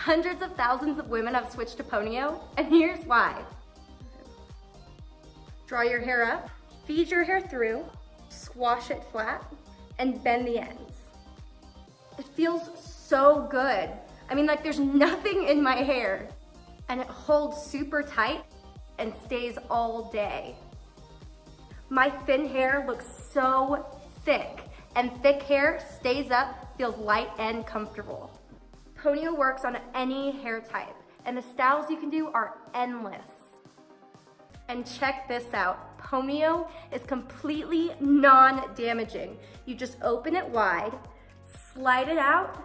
Hundreds of thousands of women have switched to Ponyo, and here's why. Draw your hair up, feed your hair through, squash it flat, and bend the ends. It feels so good. I mean, like there's nothing in my hair, and it holds super tight and stays all day. My thin hair looks so thick, and thick hair stays up, feels light and comfortable. Ponyo works on any hair type, and the styles you can do are endless. And check this out, Ponyo is completely non-damaging. You just open it wide, slide it out,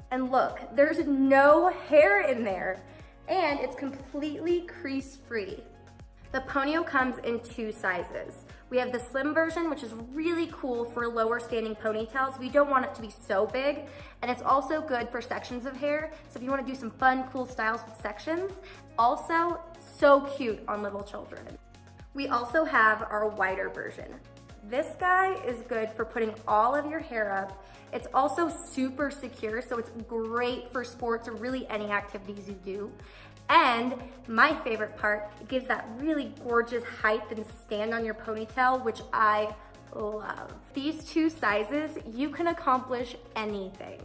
and look, there's no hair in there, and it's completely crease-free. The Ponyo comes in 2 sizes. We have the slim version, which is really cool for lower standing ponytails. We don't want it to be so big, and it's also good for sections of hair. So if you want to do some fun, cool styles with sections, also so cute on little children. We also have our wider version. This guy is good for putting all of your hair up. It's also super secure, so it's great for sports or really any activities you do. And my favorite part, it gives that really gorgeous height and stand on your ponytail, which I love. These 2 sizes, you can accomplish anything.